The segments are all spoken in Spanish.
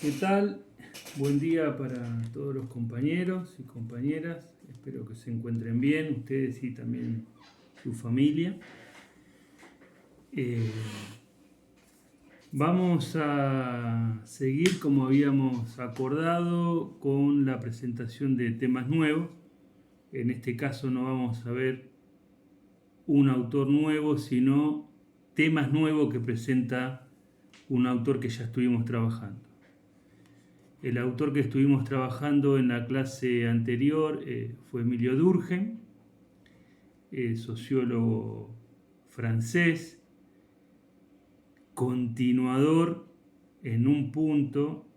¿Qué tal? Buen día para todos los compañeros y compañeras. Espero que se encuentren bien, ustedes y también su familia. Eh, Vamos a seguir como habíamos acordado con la presentación de temas nuevos. En este caso no vamos a ver un autor nuevo, sino temas nuevos que presenta un autor que ya estuvimos trabajando. El autor que estuvimos trabajando en la clase anterior fue Emilio Durkheim, sociólogo francés, continuador en un punto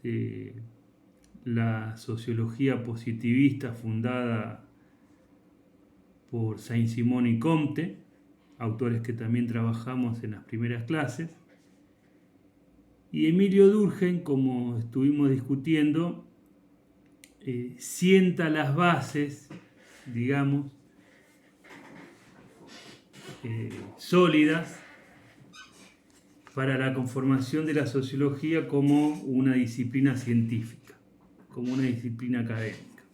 de la sociología positivista fundada por Saint-Simon y Comte, autores que también trabajamos en las primeras clases. Y Emilio Durkheim, como estuvimos discutiendo, sienta las bases, digamos, sólidas para la conformación de la sociología como una disciplina científica, como una disciplina académica.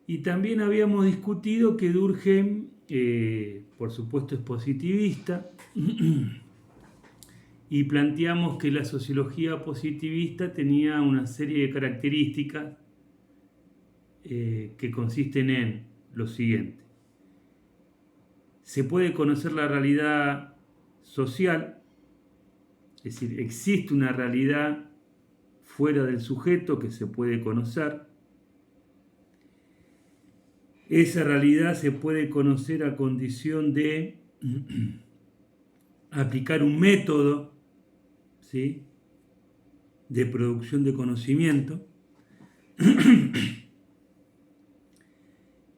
Y también habíamos discutido que Durkheim, por supuesto, es positivista, y planteamos que la sociología positivista tenía una serie de características que consisten en lo siguiente. Se puede conocer la realidad social, es decir, existe una realidad fuera del sujeto que se puede conocer. Esa realidad se puede conocer a condición de aplicar un método, ¿sí?, de producción de conocimiento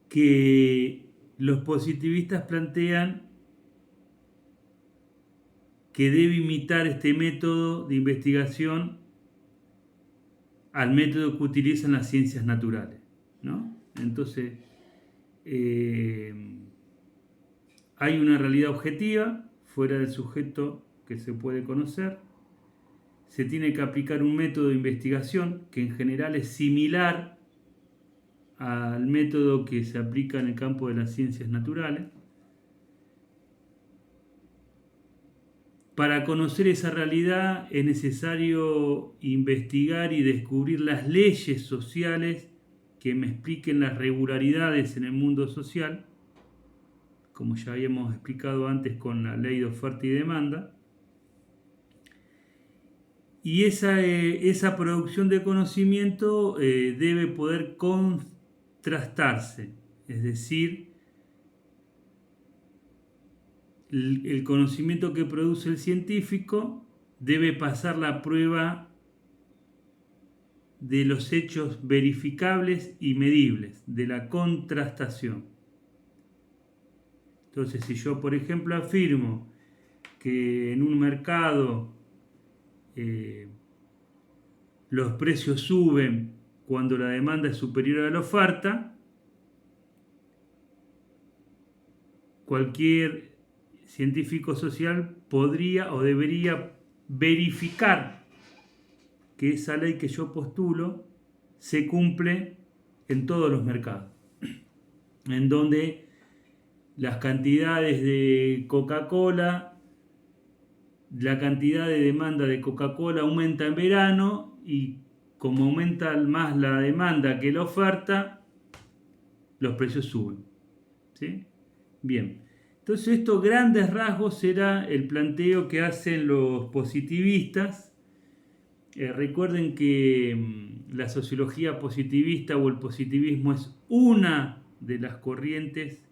que los positivistas plantean que debe imitar este método de investigación al método que utilizan las ciencias naturales, ¿no? Entonces, hay una realidad objetiva fuera del sujeto que se puede conocer. Se tiene que aplicar un método de investigación que en general es similar al método que se aplica en el campo de las ciencias naturales. Para conocer esa realidad es necesario investigar y descubrir las leyes sociales que me expliquen las regularidades en el mundo social, como ya habíamos explicado antes con la ley de oferta y demanda. Y esa producción de conocimiento debe poder contrastarse, es decir, el conocimiento que produce el científico debe pasar la prueba de los hechos verificables y medibles, de la contrastación. Entonces, si yo, por ejemplo, afirmo que en un mercado los precios suben cuando la demanda es superior a la oferta, cualquier científico social podría o debería verificar que esa ley que yo postulo se cumple en todos los mercados, en donde las cantidades de Coca-Cola, la cantidad de demanda de Coca-Cola aumenta en verano y como aumenta más la demanda que la oferta, los precios suben, ¿sí? Bien, entonces estos grandes rasgos será el planteo que hacen los positivistas. Recuerden que la sociología positivista o el positivismo es una de las corrientes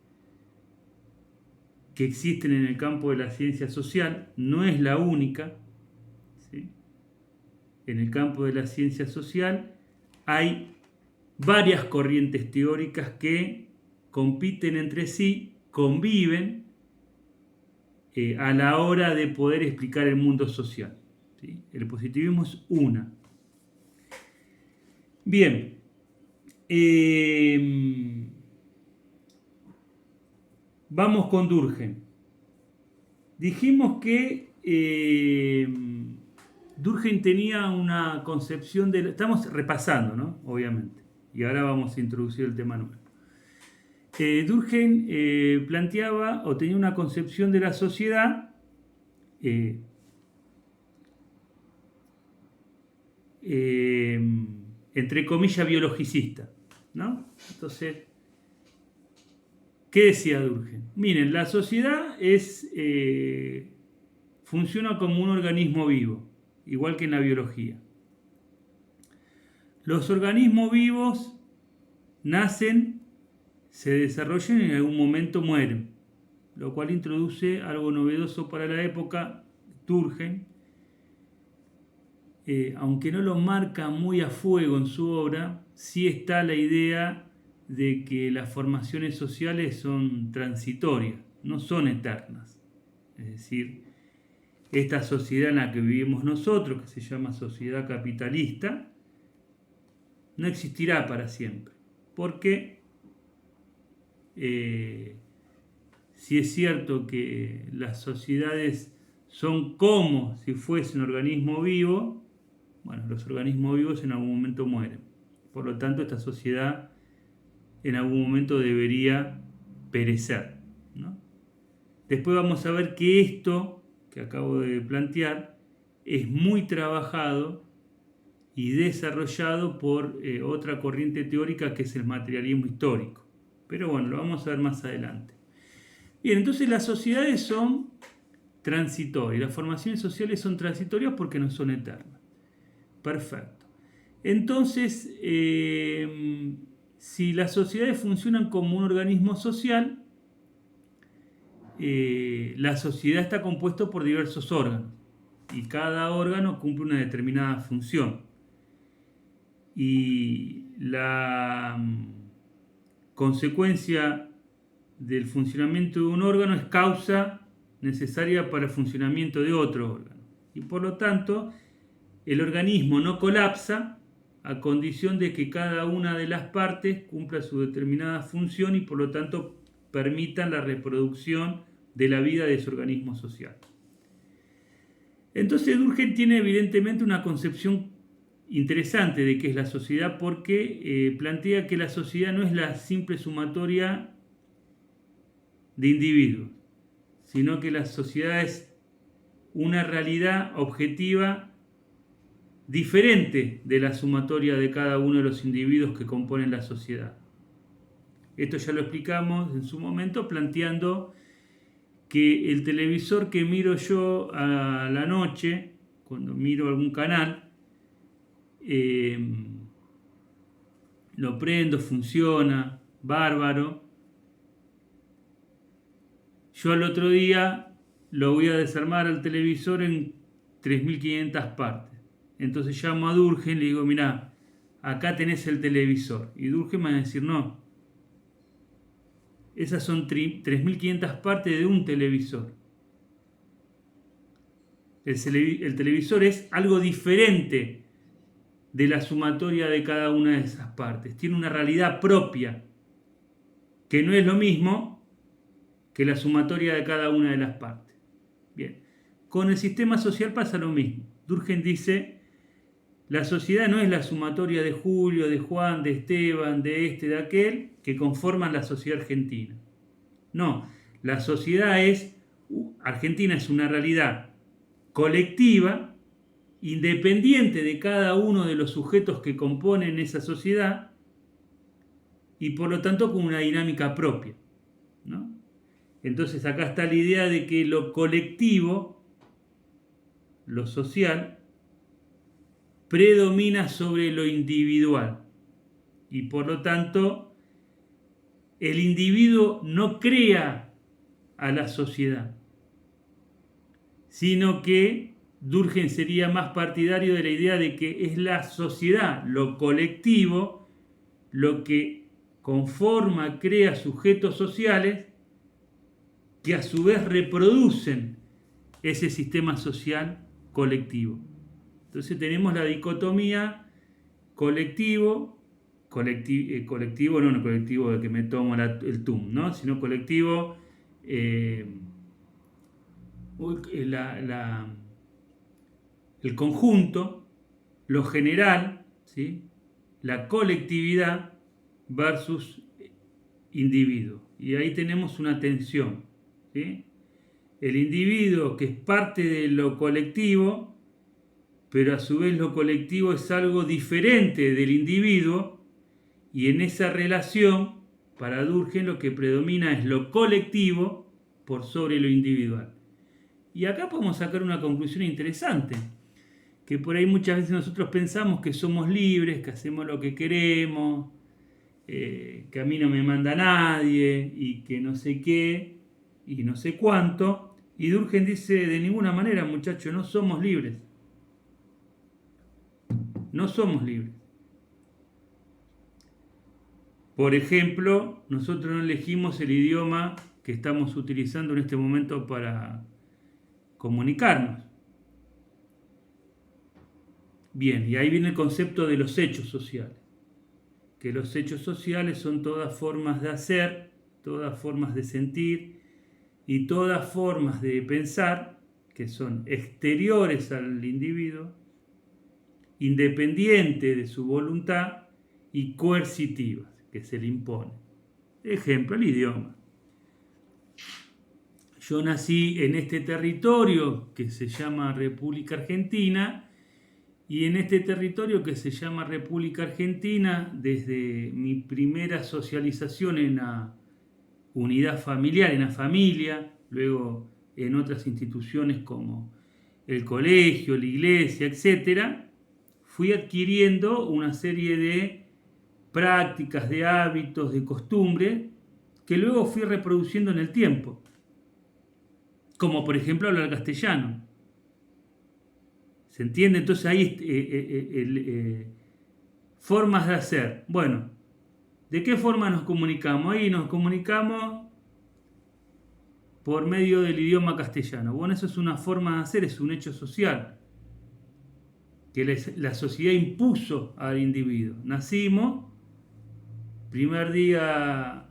que existen en el campo de la ciencia social, no es la única, ¿sí? En el campo de la ciencia social hay varias corrientes teóricas que compiten entre sí, conviven a la hora de poder explicar el mundo social, ¿sí? El positivismo es una. Bien, vamos con Durkheim. Dijimos que Durkheim tenía una concepción de... Estamos repasando, ¿no? Obviamente. Y ahora vamos a introducir el tema nuevo. Durkheim planteaba o tenía una concepción de la sociedad entre comillas biologicista, ¿no? Entonces, ¿qué decía Durkheim? Miren, la sociedad funciona como un organismo vivo, igual que en la biología. Los organismos vivos nacen, se desarrollan y en algún momento mueren, lo cual introduce algo novedoso para la época. Durkheim, aunque no lo marca muy a fuego en su obra, sí está la idea de que las formaciones sociales son transitorias, no son eternas. Es decir, esta sociedad en la que vivimos nosotros, que se llama sociedad capitalista, no existirá para siempre, porque si es cierto que las sociedades son como si fuesen organismos vivos, bueno, los organismos vivos en algún momento mueren. Por lo tanto, esta sociedad en algún momento debería perecer, ¿no? Después vamos a ver que esto que acabo de plantear es muy trabajado y desarrollado por otra corriente teórica que es el materialismo histórico. Pero bueno, lo vamos a ver más adelante. Bien, entonces las sociedades son transitorias, las formaciones sociales son transitorias porque no son eternas. Perfecto. Entonces, si las sociedades funcionan como un organismo social, la sociedad está compuesta por diversos órganos y cada órgano cumple una determinada función. Y la consecuencia del funcionamiento de un órgano es causa necesaria para el funcionamiento de otro órgano. Y por lo tanto, el organismo no colapsa a condición de que cada una de las partes cumpla su determinada función y por lo tanto permitan la reproducción de la vida de ese organismo social. Entonces Durkheim tiene evidentemente una concepción interesante de qué es la sociedad, porque plantea que la sociedad no es la simple sumatoria de individuos, sino que la sociedad es una realidad objetiva diferente de la sumatoria de cada uno de los individuos que componen la sociedad. Esto ya lo explicamos en su momento, planteando que el televisor que miro yo a la noche, cuando miro algún canal, lo prendo, funciona, bárbaro. Yo al otro día lo voy a desarmar al televisor en 3.500 partes. Entonces llamo a Durkheim y le digo, mirá, acá tenés el televisor. Y Durkheim me va a decir, no, esas son 3.500 partes de un televisor. El televisor es algo diferente de la sumatoria de cada una de esas partes. Tiene una realidad propia, que no es lo mismo que la sumatoria de cada una de las partes. Bien, con el sistema social pasa lo mismo. Durkheim dice, la sociedad no es la sumatoria de Julio, de Juan, de Esteban, de este, de aquel, que conforman la sociedad argentina. No, la sociedad argentina es una realidad colectiva, independiente de cada uno de los sujetos que componen esa sociedad y por lo tanto con una dinámica propia, ¿no? Entonces acá está la idea de que lo colectivo, lo social, predomina sobre lo individual y por lo tanto el individuo no crea a la sociedad, sino que Durkheim sería más partidario de la idea de que es la sociedad, lo colectivo, lo que conforma, crea sujetos sociales que a su vez reproducen ese sistema social colectivo. Entonces tenemos la dicotomía colectivo no colectivo de que me tomo el TUM, ¿no? Sino colectivo, el conjunto, lo general, ¿sí? La colectividad versus individuo. Y ahí tenemos una tensión, ¿sí? El individuo que es parte de lo colectivo, pero a su vez lo colectivo es algo diferente del individuo, y en esa relación, para Durkheim, lo que predomina es lo colectivo por sobre lo individual. Y acá podemos sacar una conclusión interesante, que por ahí muchas veces nosotros pensamos que somos libres, que hacemos lo que queremos, que a mí no me manda nadie, y que no sé qué, y no sé cuánto. Y Durkheim dice, de ninguna manera, muchachos, no somos libres. No somos libres. Por ejemplo, nosotros no elegimos el idioma que estamos utilizando en este momento para comunicarnos. Bien, y ahí viene el concepto de los hechos sociales. Que los hechos sociales son todas formas de hacer, todas formas de sentir y todas formas de pensar que son exteriores al individuo, independientes de su voluntad y coercitivas, que se le imponen. Ejemplo, el idioma. Yo nací en este territorio que se llama República Argentina, y en este territorio que se llama República Argentina, desde mi primera socialización en la unidad familiar, en la familia, luego en otras instituciones como el colegio, la iglesia, etc., fui adquiriendo una serie de prácticas, de hábitos, de costumbres, que luego fui reproduciendo en el tiempo. Como por ejemplo hablar castellano. ¿Se entiende? Entonces ahí formas de hacer. Bueno, ¿de qué forma nos comunicamos? Ahí nos comunicamos por medio del idioma castellano. Bueno, eso es una forma de hacer, es un hecho social que la sociedad impuso al individuo. Nacimos, primer día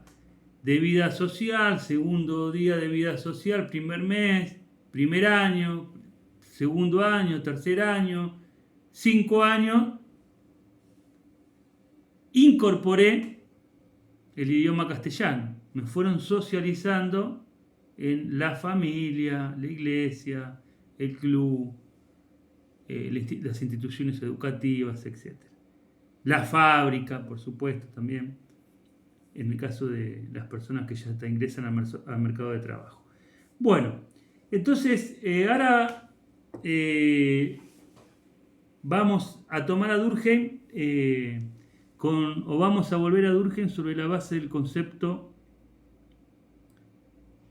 de vida social, segundo día de vida social, primer mes, primer año, segundo año, tercer año, 5 años, incorporé el idioma castellano. Me fueron socializando en la familia, la iglesia, el club, las instituciones educativas, etc. La fábrica, por supuesto, también, en el caso de las personas que ya ingresan al mercado de trabajo. Bueno, entonces ahora vamos a tomar a Durkheim vamos a volver a Durkheim sobre la base del concepto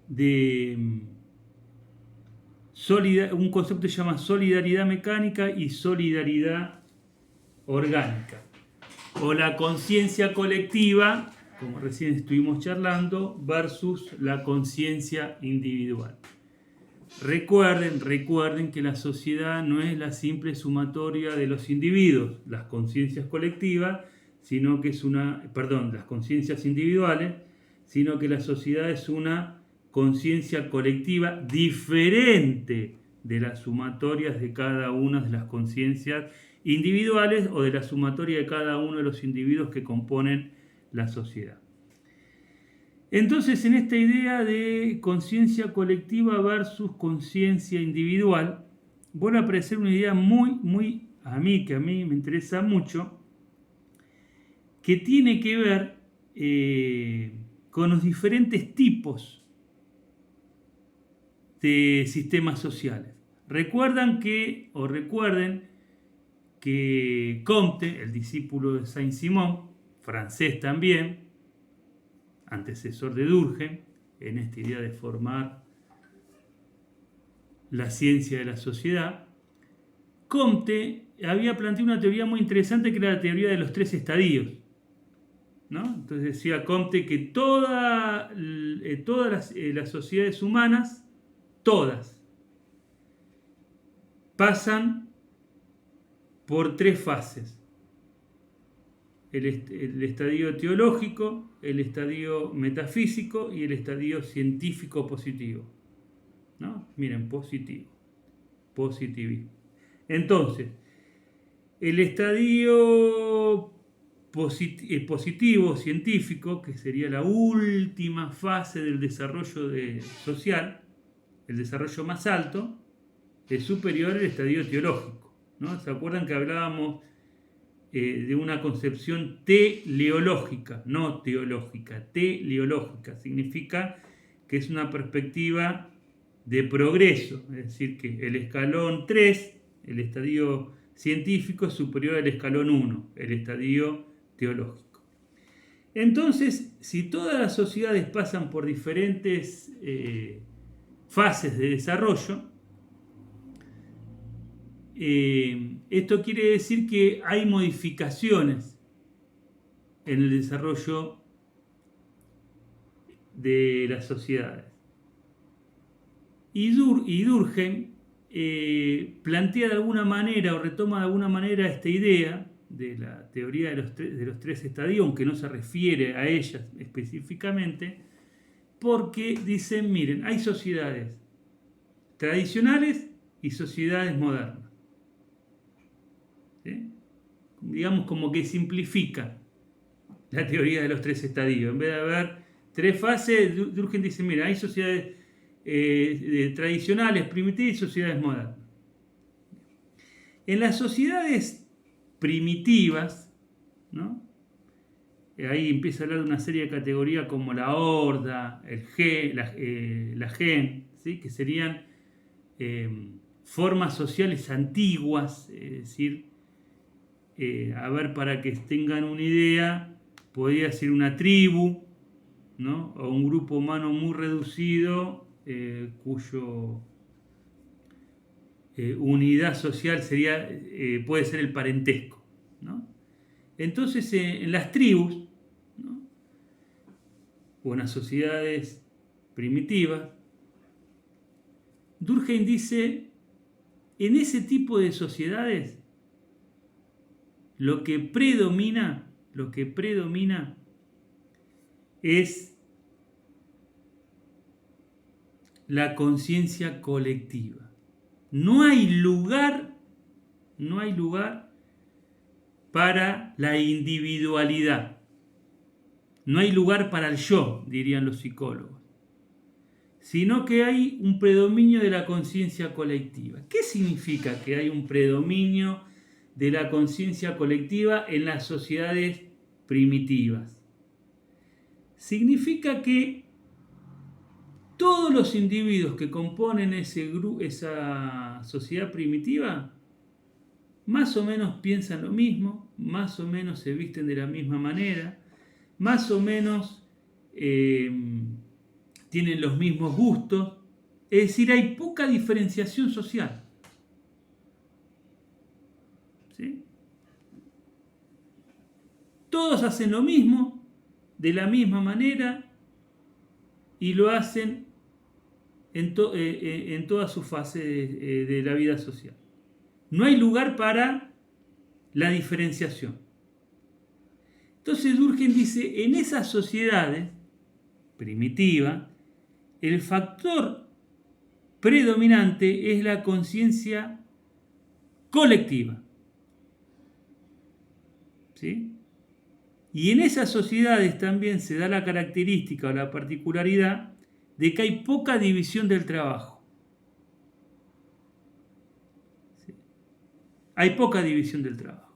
de un concepto que se llama solidaridad mecánica y solidaridad orgánica, o la conciencia colectiva, como recién estuvimos charlando, versus la conciencia individual. Recuerden que la sociedad no es la simple sumatoria de los individuos, las conciencias colectivas, sino que es las conciencias individuales, sino que la sociedad es una conciencia colectiva diferente de las sumatorias de cada una de las conciencias individuales o de la sumatoria de cada uno de los individuos que componen la sociedad. Entonces, en esta idea de conciencia colectiva versus conciencia individual, vuelve a aparecer una idea que a mí me interesa mucho, que tiene que ver con los diferentes tipos de sistemas sociales. Recuerden que Comte, el discípulo de Saint-Simon, francés también, antecesor de Durkheim, en esta idea de formar la ciencia de la sociedad, Comte había planteado una teoría muy interesante que era la teoría de los 3 estadios, ¿no? Entonces decía Comte que todas las sociedades humanas, todas, pasan por 3 fases. El estadio teológico, el estadio metafísico y el estadio científico positivo, ¿no? Miren, positivismo. Entonces, el estadio positivo científico, que sería la última fase del desarrollo social, el desarrollo más alto, es superior al estadio teológico, ¿no? ¿Se acuerdan que hablábamos de una concepción teleológica, no teológica? Teleológica significa que es una perspectiva de progreso, es decir, que el escalón 3, el estadio científico, es superior al escalón 1, el estadio teológico. Entonces, si todas las sociedades pasan por diferentes fases de desarrollo, esto quiere decir que hay modificaciones en el desarrollo de las sociedades. Y Durkheim plantea de alguna manera o retoma de alguna manera esta idea de la teoría de los tres estadios, aunque no se refiere a ellas específicamente, porque dicen, miren, hay sociedades tradicionales y sociedades modernas. ¿Sí? Digamos como que simplifica la teoría de los tres estadios. En vez de haber tres fases, Durkheim dice, mira, hay sociedades tradicionales, primitivas y sociedades modernas. En las sociedades primitivas, ¿no? Ahí empieza a hablar de una serie de categorías como la horda, la gen, ¿sí? Que serían formas sociales antiguas, es decir, a ver, para que tengan una idea, podría ser una tribu, ¿no? O un grupo humano muy reducido, cuyo unidad social sería, puede ser el parentesco, ¿no? Entonces, en las tribus, ¿no? O en las sociedades primitivas, Durkheim dice, en ese tipo de sociedades, lo que predomina es la conciencia colectiva. No hay lugar para la individualidad. No hay lugar para el yo, dirían los psicólogos. Sino que hay un predominio de la conciencia colectiva. ¿Qué significa que hay un predominio de la conciencia colectiva en las sociedades primitivas? Significa que todos los individuos que componen esa sociedad primitiva más o menos piensan lo mismo, más o menos se visten de la misma manera, más o menos tienen los mismos gustos, es decir, hay poca diferenciación social. ¿Sí? Todos hacen lo mismo, de la misma manera, y lo hacen en toda su fase de la vida social. No hay lugar para la diferenciación. Entonces Durkheim dice, en esas sociedades primitivas, el factor predominante es la conciencia colectiva. ¿Sí? Y en esas sociedades también se da la característica o la particularidad de que hay poca división del trabajo. ¿Sí? Hay poca división del trabajo.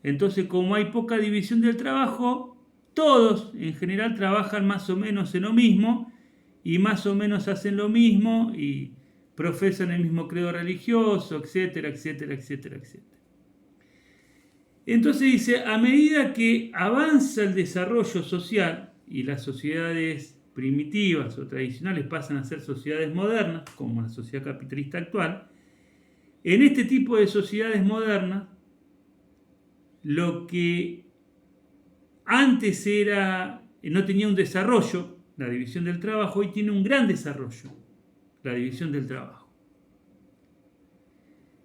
Entonces, como hay poca división del trabajo, todos en general trabajan más o menos en lo mismo y más o menos hacen lo mismo y profesan el mismo credo religioso, etcétera, etcétera, etcétera, etcétera. Entonces dice, a medida que avanza el desarrollo social y las sociedades primitivas o tradicionales pasan a ser sociedades modernas, como la sociedad capitalista actual, en este tipo de sociedades modernas, lo que antes no tenía un desarrollo, la división del trabajo, hoy tiene un gran desarrollo, la división del trabajo.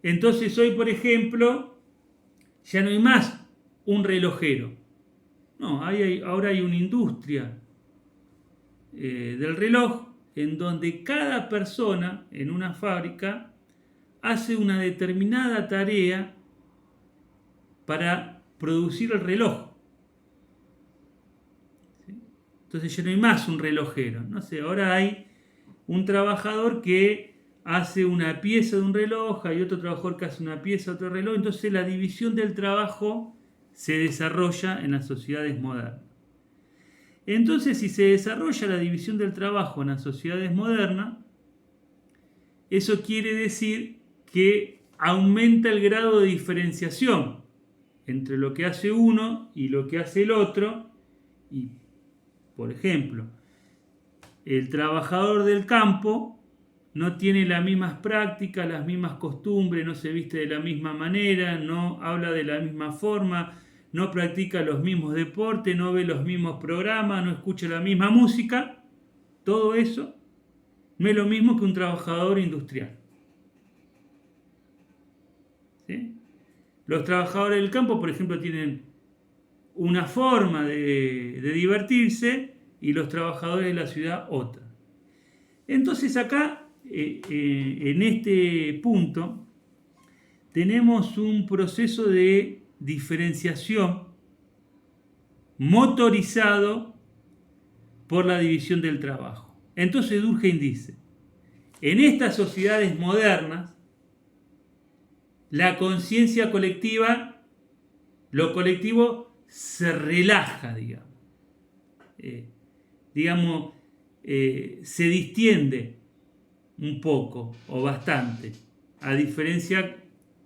Entonces hoy, por ejemplo, ya no hay más un relojero. No, ahora hay una industria del reloj en donde cada persona en una fábrica hace una determinada tarea para producir el reloj. ¿Sí? Entonces ya no hay más un relojero. No sé, ahora hay un trabajador que hace una pieza de un reloj, hay otro trabajador que hace una pieza de otro reloj. Entonces la división del trabajo se desarrolla en las sociedades modernas. Entonces, si se desarrolla la división del trabajo en las sociedades modernas, eso quiere decir que aumenta el grado de diferenciación entre lo que hace uno y lo que hace el otro. Y, por ejemplo, el trabajador del campo no tiene las mismas prácticas, las mismas costumbres, no se viste de la misma manera, no habla de la misma forma, no practica los mismos deportes, no ve los mismos programas, no escucha la misma música. Todo eso no es lo mismo que un trabajador industrial. ¿Sí? Los trabajadores del campo, por ejemplo, tienen una forma de divertirse y los trabajadores de la ciudad otra. Entonces acá, en este punto, tenemos un proceso de diferenciación motorizado por la división del trabajo. Entonces Durkheim dice, en estas sociedades modernas, la conciencia colectiva, lo colectivo se relaja, se distiende un poco o bastante, a diferencia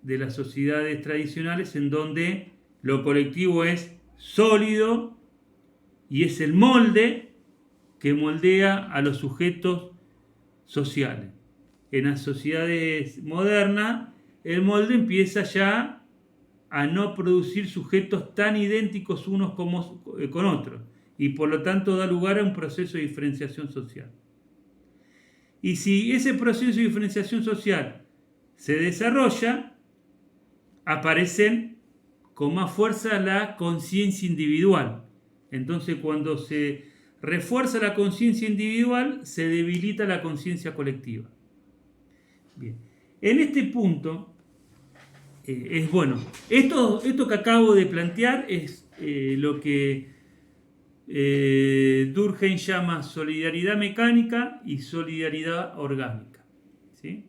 de las sociedades tradicionales en donde lo colectivo es sólido y es el molde que moldea a los sujetos sociales. En las sociedades modernas, el molde empieza ya a no producir sujetos tan idénticos unos con otros y por lo tanto da lugar a un proceso de diferenciación social. Y si ese proceso de diferenciación social se desarrolla, aparecen con más fuerza la conciencia individual. Entonces, cuando se refuerza la conciencia individual, se debilita la conciencia colectiva. Bien. En este punto, es bueno. Esto que acabo de plantear es lo que Durkheim llama solidaridad mecánica y solidaridad orgánica. ¿Sí?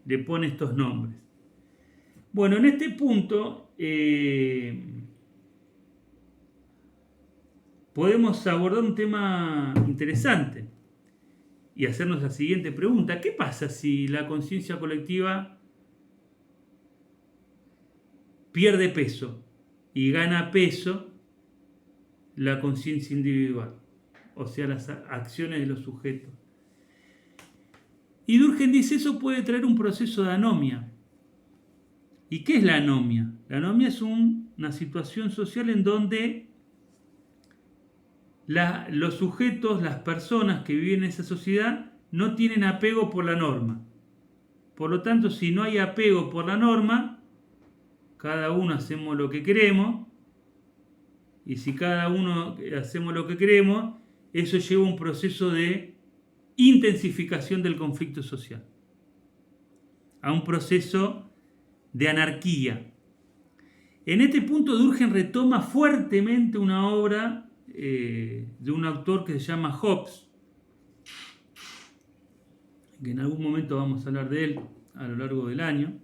Le pone estos nombres. Bueno, en este punto podemos abordar un tema interesante y hacernos la siguiente pregunta. ¿Qué pasa si la conciencia colectiva pierde peso y gana peso la conciencia individual? O sea, las acciones de los sujetos. Y Durkheim dice, eso puede traer un proceso de anomia. ¿Y qué es la anomia? La anomia es una situación social en donde los sujetos, las personas que viven en esa sociedad, no tienen apego por la norma. Por lo tanto, si no hay apego por la norma, cada uno hacemos lo que queremos, y si cada uno hacemos lo que queremos, eso lleva a un proceso de intensificación del conflicto social, a un proceso de anarquía. En este punto Durkheim retoma fuertemente una obra de un autor que se llama Hobbes, que en algún momento vamos a hablar de él a lo largo del año,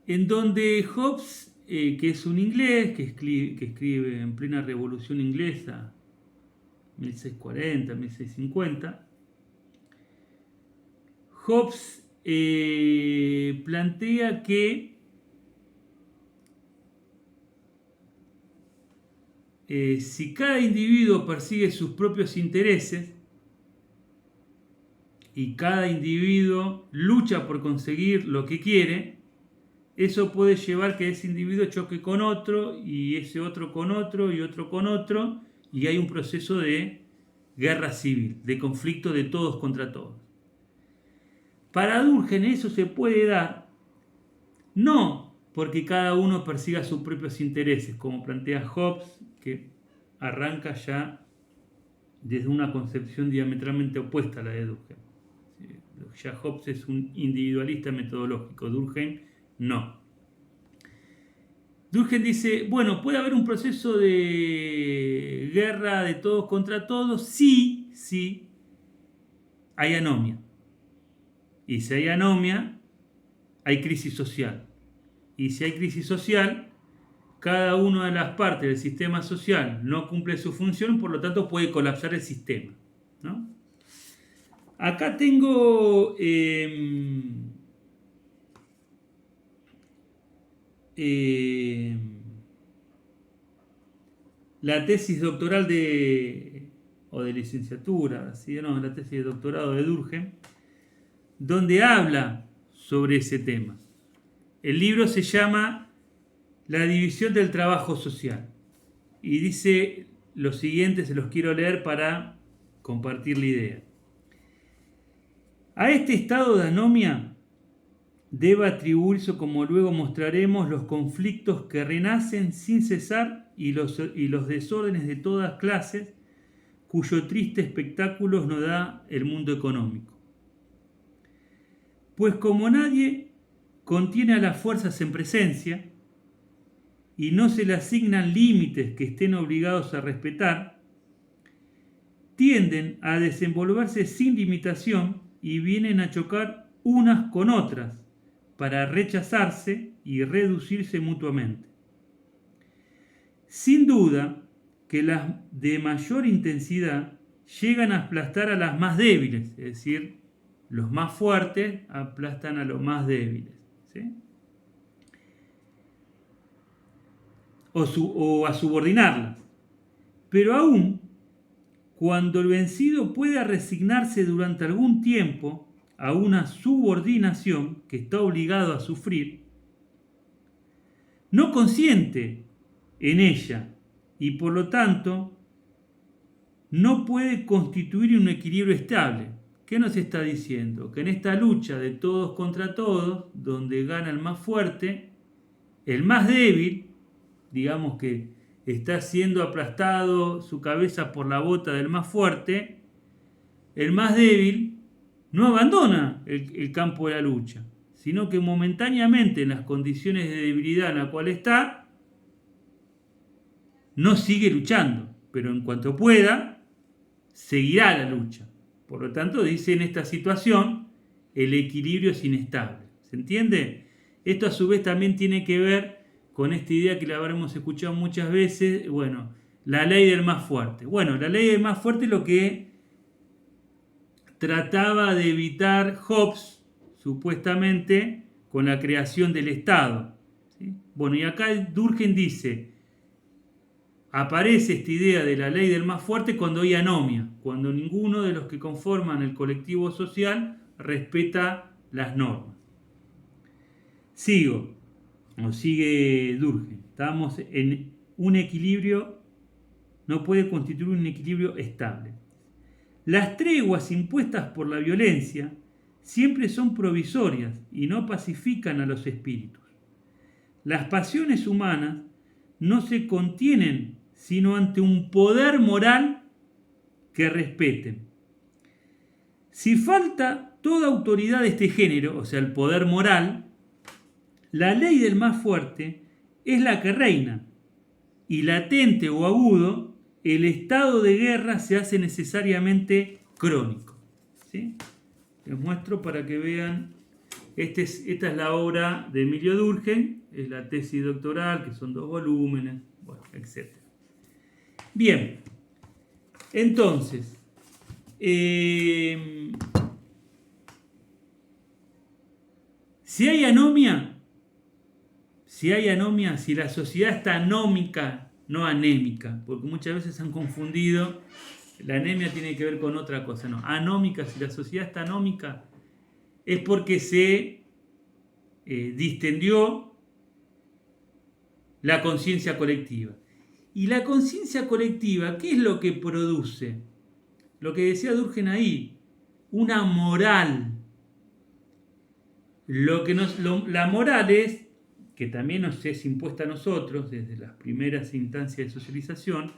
en donde Hobbes, que es un inglés que escribe en plena Revolución Inglesa, 1640, 1650, Hobbes plantea que si cada individuo persigue sus propios intereses y cada individuo lucha por conseguir lo que quiere, eso puede llevar que ese individuo choque con otro y ese otro con otro y otro con otro, y hay un proceso de guerra civil, de conflicto de todos contra todos. Para Durkheim eso se puede dar no porque cada uno persiga sus propios intereses, como plantea Hobbes, que arranca ya desde una concepción diametralmente opuesta a la de Durkheim. Ya Hobbes es un individualista metodológico, Durkheim no. Durkheim dice, bueno, puede haber un proceso de guerra de todos contra todos, sí, sí, hay anomia. Y si hay anomia, hay crisis social. Y si hay crisis social, cada una de las partes del sistema social no cumple su función, por lo tanto puede colapsar el sistema, ¿no? Acá tengo la tesis doctoral o de licenciatura, ¿sí? No, la tesis de doctorado de Durkheim, donde habla sobre ese tema. El libro se llama La división del trabajo social y dice lo siguiente, se los quiero leer para compartir la idea. A este estado de anomia debe atribuirse, como luego mostraremos, los conflictos que renacen sin cesar y los desórdenes de todas clases, cuyo triste espectáculo nos da el mundo económico. Pues como nadie contiene a las fuerzas en presencia y no se le asignan límites que estén obligados a respetar, tienden a desenvolverse sin limitación y vienen a chocar unas con otras para rechazarse y reducirse mutuamente. Sin duda que las de mayor intensidad llegan a aplastar a las más débiles, es decir, los más fuertes aplastan a los más débiles, ¿sí? O a subordinarlas. Pero aún cuando el vencido pueda resignarse durante algún tiempo a una subordinación que está obligado a sufrir, no consiente en ella y por lo tanto no puede constituir un equilibrio estable. ¿Qué nos está diciendo? Que en esta lucha de todos contra todos, donde gana el más fuerte, el más débil, digamos que está siendo aplastado su cabeza por la bota del más fuerte, el más débil no abandona el campo de la lucha, sino que momentáneamente en las condiciones de debilidad en la cual está, no sigue luchando, pero en cuanto pueda, seguirá la lucha. Por lo tanto, dice en esta situación, el equilibrio es inestable. ¿Se entiende? Esto a su vez también tiene que ver con esta idea que la habremos escuchado muchas veces, bueno, la ley del más fuerte. Bueno, la ley del más fuerte es lo que trataba de evitar Hobbes, supuestamente, con la creación del Estado, ¿sí? Bueno, y acá Durkheim dice, aparece esta idea de la ley del más fuerte cuando hay anomia, cuando ninguno de los que conforman el colectivo social respeta las normas. Sigue Durkheim. Estamos en un equilibrio, no puede constituir un equilibrio estable. Las treguas impuestas por la violencia siempre son provisorias y no pacifican a los espíritus. Las pasiones humanas no se contienen sino ante un poder moral que respeten. Si falta toda autoridad de este género, o sea, el poder moral, la ley del más fuerte es la que reina, y latente o agudo, el estado de guerra se hace necesariamente crónico. ¿Sí? Les muestro para que vean, esta es la obra de Emilio Durkheim, es la tesis doctoral, que son 2 volúmenes, bueno, etc. Bien, entonces, si hay anomia, si la sociedad está anómica, no anémica, porque muchas veces han confundido, la anemia tiene que ver con otra cosa, no, anómica, si la sociedad está anómica, es porque se distendió la conciencia colectiva. Y la conciencia colectiva, ¿qué es lo que produce? Lo que decía Durkheim ahí, una moral. La moral es, que también nos es impuesta a nosotros desde las primeras instancias de socialización,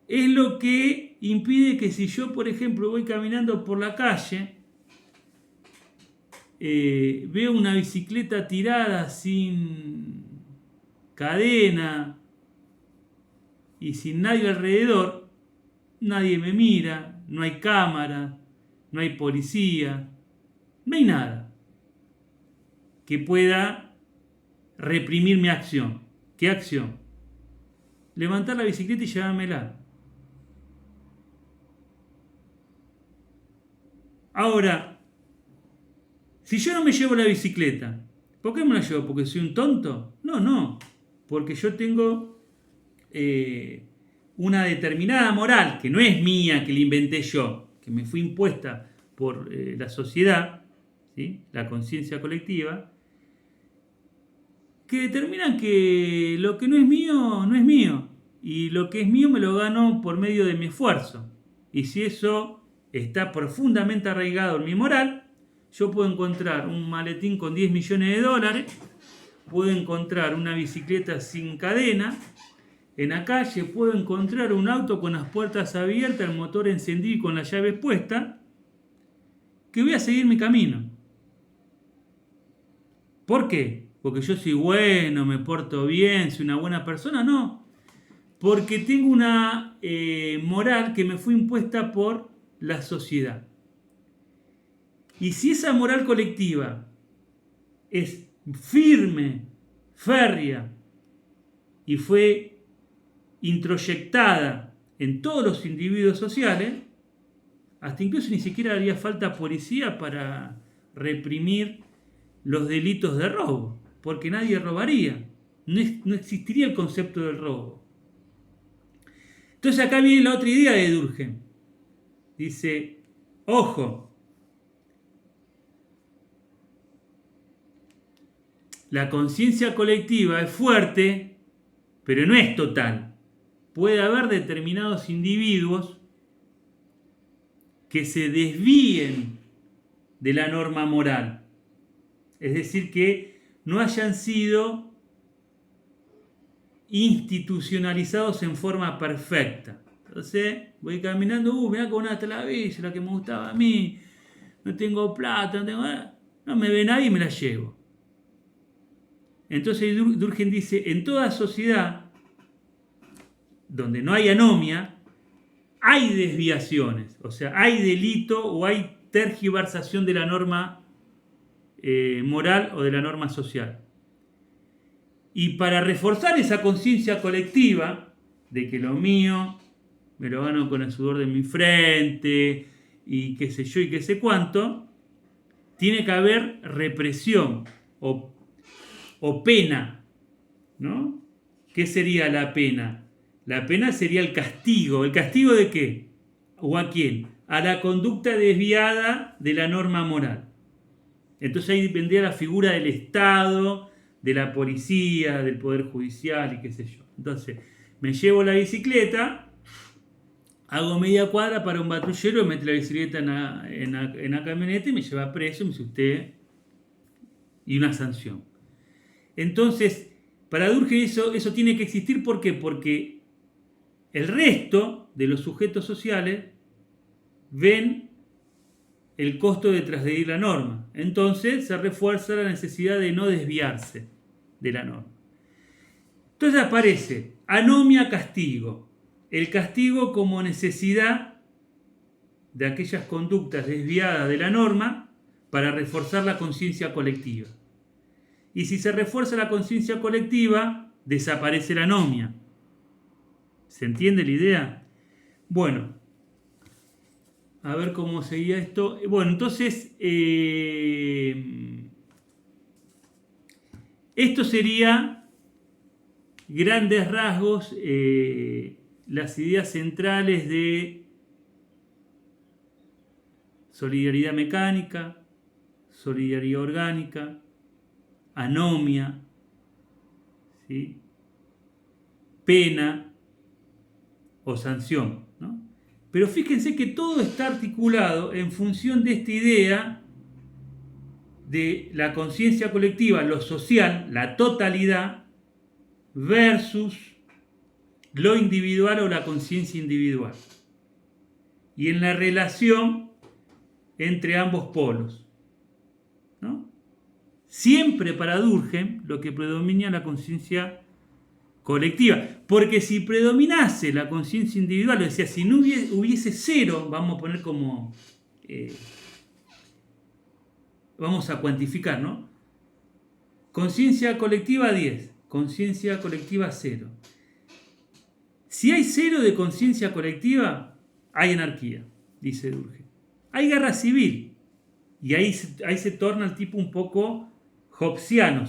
es lo que impide que si yo, por ejemplo, voy caminando por la calle veo una bicicleta tirada sin cadena y sin nadie alrededor, nadie me mira, no hay cámara, no hay policía, no hay nada que pueda reprimir mi acción. ¿Qué acción? Levantar la bicicleta y llevármela. Ahora, si yo no me llevo la bicicleta, ¿por qué me la llevo? ¿Porque soy un tonto? No, porque yo tengo una determinada moral, que no es mía, que la inventé yo, que me fue impuesta por la sociedad, ¿sí? La conciencia colectiva, que determinan que lo que no es mío, no es mío, y lo que es mío me lo gano por medio de mi esfuerzo. Y si eso está profundamente arraigado en mi moral, yo puedo encontrar un maletín con 10 millones de dólares, puedo encontrar una bicicleta sin cadena en la calle, puedo encontrar un auto con las puertas abiertas, el motor encendido y con la llave puesta, que voy a seguir mi camino. ¿Por qué? Porque yo soy bueno, me porto bien, soy una buena persona. No, porque tengo una moral que me fue impuesta por la sociedad. Y si esa moral colectiva es firme, férrea, y fue introyectada en todos los individuos sociales, hasta incluso ni siquiera haría falta policía para reprimir los delitos de robo, porque nadie robaría, no existiría el concepto del robo. Entonces acá viene la otra idea de Durkheim. Dice, ojo, la conciencia colectiva es fuerte, pero no es total. Puede haber determinados individuos que se desvíen de la norma moral. Es decir, que no hayan sido institucionalizados en forma perfecta. Entonces voy caminando, mirá con una talavilla, la que me gustaba a mí, no tengo plata, no me ve nadie y me la llevo. Entonces Durkheim dice, en toda sociedad donde no hay anomia, hay desviaciones, o sea, hay delito o hay tergiversación de la norma moral o de la norma social. Y para reforzar esa conciencia colectiva de que lo mío me lo gano con el sudor de mi frente y qué sé yo y qué sé cuánto, tiene que haber represión o pena, ¿no? ¿Qué sería la pena? La pena sería el castigo. ¿El castigo de qué? ¿O a quién? A la conducta desviada de la norma moral. Entonces ahí vendría la figura del Estado, de la policía, del Poder Judicial y qué sé yo. Entonces, me llevo la bicicleta, hago media cuadra para un patrullero, mete la bicicleta en la camioneta y me lleva preso, me dice usted, y una sanción. Entonces, para Durkheim eso tiene que existir, ¿por qué? Porque el resto de los sujetos sociales ven el costo de transgredir la norma. Entonces se refuerza la necesidad de no desviarse de la norma. Entonces aparece anomia, castigo. El castigo como necesidad de aquellas conductas desviadas de la norma para reforzar la conciencia colectiva. Y si se refuerza la conciencia colectiva, desaparece la anomia. ¿Se entiende la idea? Bueno, a ver cómo seguía esto. Bueno, entonces, esto sería, grandes rasgos, las ideas centrales de solidaridad mecánica, solidaridad orgánica, anomia, ¿sí? Pena o sanción, ¿no? Pero fíjense que todo está articulado en función de esta idea de la conciencia colectiva, lo social, la totalidad, versus lo individual o la conciencia individual. Y en la relación entre ambos polos, ¿no? Siempre para Durkheim lo que predomina es la conciencia colectiva. Porque si predominase la conciencia individual, o sea, si no hubiese cero, vamos a poner como... vamos a cuantificar, ¿no? Conciencia colectiva 10, conciencia colectiva 0. Si hay cero de conciencia colectiva, hay anarquía, dice Durkheim. Hay guerra civil. Y ahí se torna el tipo un poco hobbesiano. O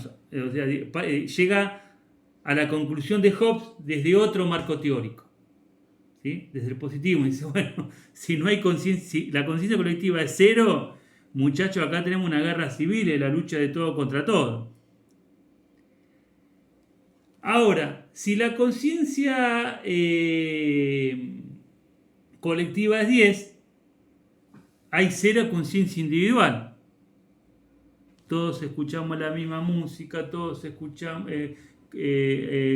sea, llega a la conclusión de Hobbes desde otro marco teórico. ¿Sí? Desde el positivismo. Dice, bueno, si no hay conciencia, si la conciencia colectiva es cero, muchachos, acá tenemos una guerra civil, es la lucha de todo contra todo. Ahora, si la conciencia colectiva es 10, hay cero conciencia individual. Todos escuchamos la misma música, todos escuchamos,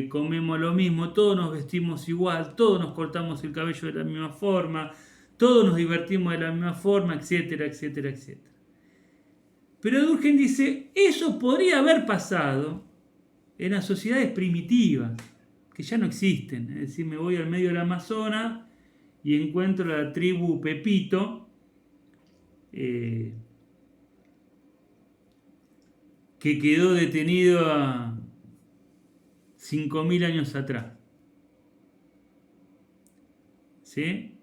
comemos lo mismo, todos nos vestimos igual, todos nos cortamos el cabello de la misma forma, todos nos divertimos de la misma forma, etcétera, etcétera, etcétera. Pero Durkheim dice, eso podría haber pasado en las sociedades primitivas, que ya no existen. Es decir, me voy al medio del Amazonas y encuentro la tribu Pepito, que quedó detenido a 5.000 años atrás. ¿Sí?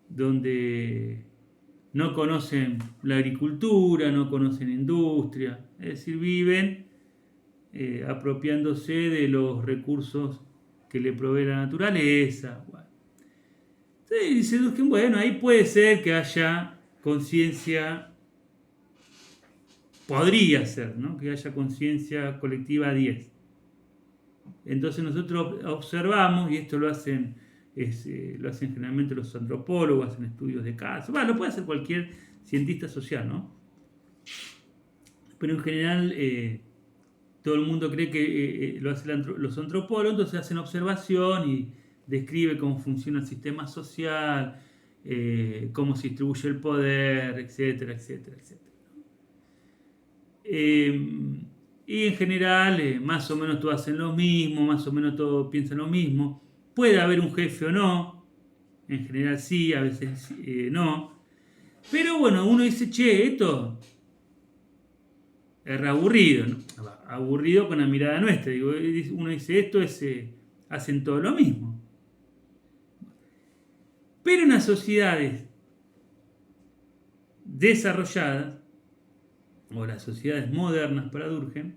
Donde no conocen la agricultura, no conocen industria, es decir, viven apropiándose de los recursos que le provee la naturaleza. Bueno. Entonces dice Durkheim, bueno, ahí puede ser que haya conciencia, podría ser, ¿no? Que haya conciencia colectiva 10. Entonces nosotros observamos, y esto lo hacen generalmente los antropólogos, hacen estudios de casos, bueno, lo puede hacer cualquier cientista social, ¿no? Pero en general todo el mundo cree que lo hacen los antropólogos, entonces hacen observación y describe cómo funciona el sistema social, cómo se distribuye el poder, etcétera, etcétera, etcétera. Y en general, más o menos todos hacen lo mismo, más o menos todos piensan lo mismo. Puede haber un jefe o no, en general sí, a veces no. Pero bueno, uno dice, che, esto es aburrido, ¿no? Aburrido con la mirada nuestra. Digo, uno dice, esto es, hacen todo lo mismo. Pero en las sociedades desarrolladas, o las sociedades modernas para Durkheim,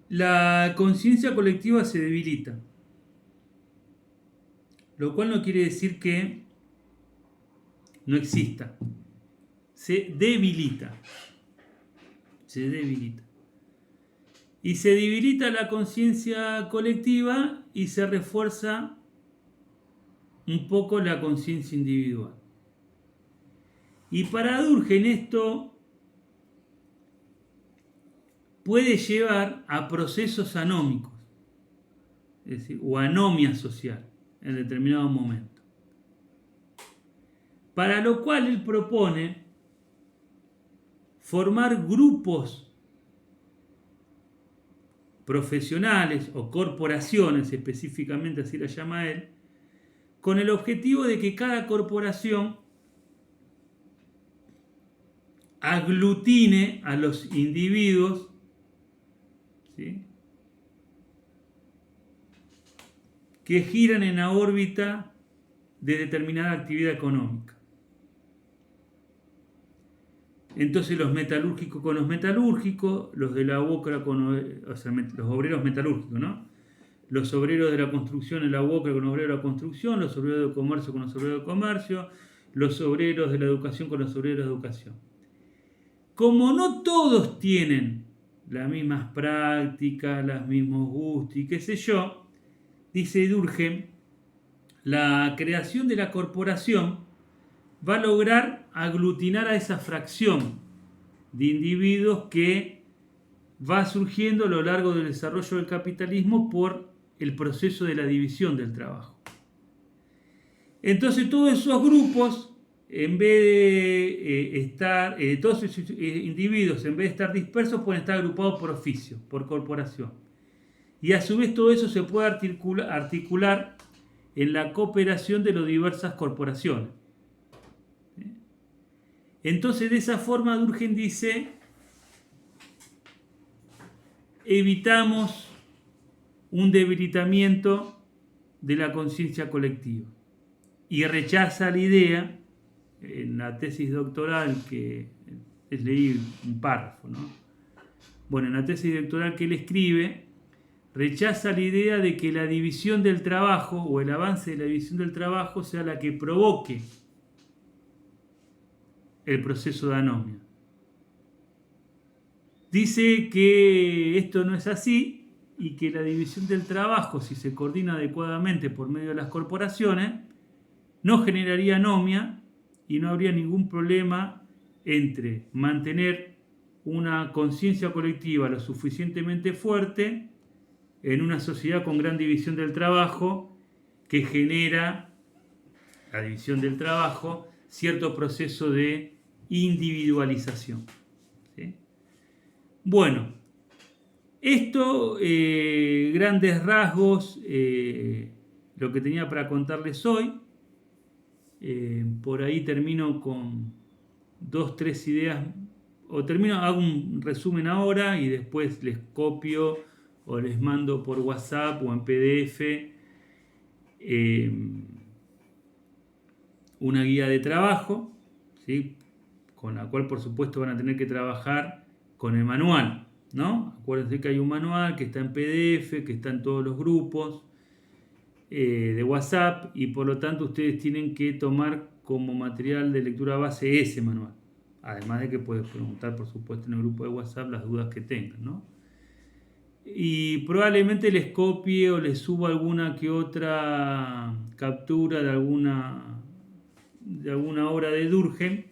la conciencia colectiva se debilita. Lo cual no quiere decir que no exista. Se debilita. Se debilita. Y se debilita la conciencia colectiva y se refuerza un poco la conciencia individual. Y para Durkheim esto puede llevar a procesos anómicos, es decir, o anomia social en determinado momento. Para lo cual él propone formar grupos profesionales o corporaciones, específicamente así la llama él, con el objetivo de que cada corporación aglutine a los individuos, ¿sí?, que giran en la órbita de determinada actividad económica. Entonces los metalúrgicos con los metalúrgicos, los de la UOCRA con los obreros metalúrgicos, ¿no? Los obreros de la construcción en la UOCRA con los obreros de la construcción, los obreros de comercio con los obreros de comercio, los obreros de la educación con los obreros de educación. Como no todos tienen las mismas prácticas, los mismos gustos y qué sé yo, dice Durkheim, la creación de la corporación va a lograr aglutinar a esa fracción de individuos que va surgiendo a lo largo del desarrollo del capitalismo por el proceso de la división del trabajo. Entonces todos esos grupos en vez de todos esos individuos, en vez de estar dispersos, pueden estar agrupados por oficio, por corporación. Y a su vez todo eso se puede articular en la cooperación de las diversas corporaciones. Entonces, de esa forma, Durkheim dice, evitamos un debilitamiento de la conciencia colectiva y rechaza la idea, en la tesis doctoral que leí un párrafo, ¿no? Bueno, en la tesis doctoral que él escribe, rechaza la idea de que la división del trabajo o el avance de la división del trabajo sea la que provoque el proceso de anomia. Dice que esto no es así y que la división del trabajo, si se coordina adecuadamente por medio de las corporaciones, no generaría anomia y no habría ningún problema entre mantener una conciencia colectiva lo suficientemente fuerte en una sociedad con gran división del trabajo que genera la división del trabajo, cierto proceso de individualización. ¿Sí? Bueno, esto, grandes rasgos, lo que tenía para contarles hoy. Por ahí termino con 2-3 ideas, o hago un resumen ahora y después les copio o les mando por WhatsApp o en PDF una guía de trabajo, ¿sí? Con la cual por supuesto van a tener que trabajar con el manual, ¿no? Acuérdense que hay un manual que está en PDF, que está en todos los grupos de WhatsApp, y por lo tanto ustedes tienen que tomar como material de lectura base ese manual. Además de que puedes preguntar, por supuesto, en el grupo de WhatsApp las dudas que tengan, ¿no? Y probablemente les copie o les suba alguna que otra captura de alguna obra de Durkheim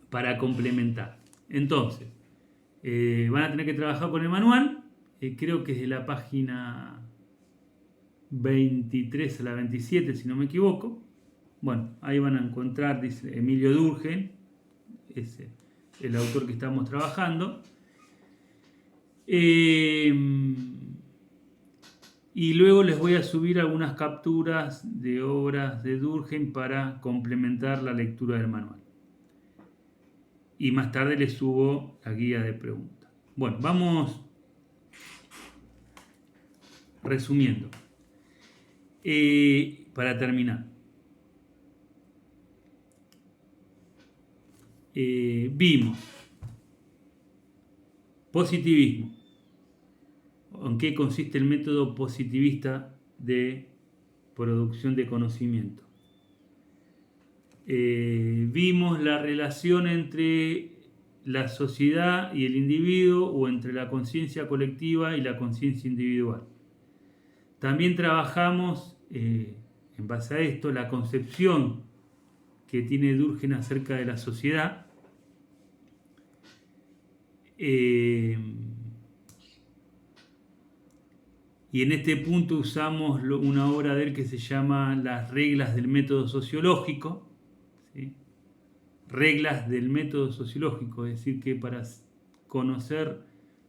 para complementar. Entonces, van a tener que trabajar con el manual. Creo que es de la página 23 a la 27, si no me equivoco. Bueno, ahí van a encontrar, dice Emilio Durkheim, es el autor que estamos trabajando. Y luego les voy a subir algunas capturas de obras de Durkheim para complementar la lectura del manual. Y más tarde les subo la guía de preguntas. Bueno, vamos resumiendo. Para terminar. Vimos positivismo. ¿En qué consiste el método positivista de producción de conocimiento? Vimos la relación entre la sociedad y el individuo, o entre la conciencia colectiva y la conciencia individual. También trabajamos, en base a esto, la concepción que tiene Durkheim acerca de la sociedad. Y en este punto usamos una obra de él que se llama Las reglas del método sociológico, ¿sí? Reglas del método sociológico, es decir, que para conocer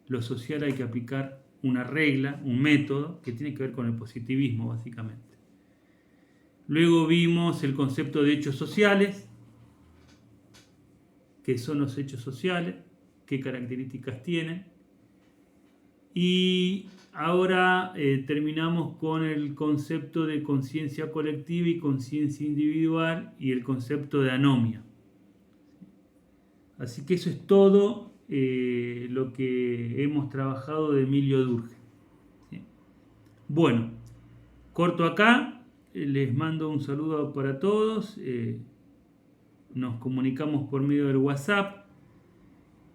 lo social hay que aplicar una regla, un método, que tiene que ver con el positivismo, básicamente. Luego vimos el concepto de hechos sociales. ¿Qué son los hechos sociales? ¿Qué características tienen? Y ahora terminamos con el concepto de conciencia colectiva y conciencia individual y el concepto de anomia. Así que eso es todo lo que hemos trabajado de Emilio Durkheim. ¿Sí? Bueno, corto acá, les mando un saludo para todos, nos comunicamos por medio del WhatsApp,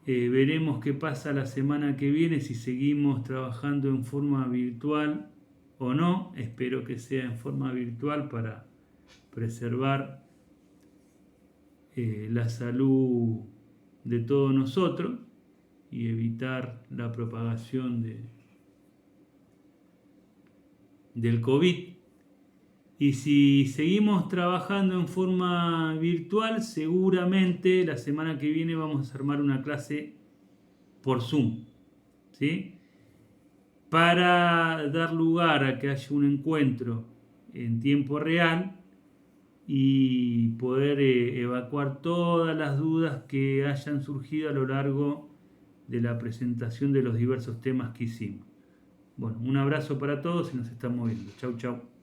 veremos qué pasa la semana que viene, si seguimos trabajando en forma virtual o no. Espero que sea en forma virtual para preservar la salud de todos nosotros y evitar la propagación del COVID. Y si seguimos trabajando en forma virtual, seguramente la semana que viene vamos a armar una clase por Zoom, ¿sí? Para dar lugar a que haya un encuentro en tiempo real y poder evacuar todas las dudas que hayan surgido a lo largo de la presentación de los diversos temas que hicimos. Bueno, un abrazo para todos y nos estamos viendo. Chau, chau.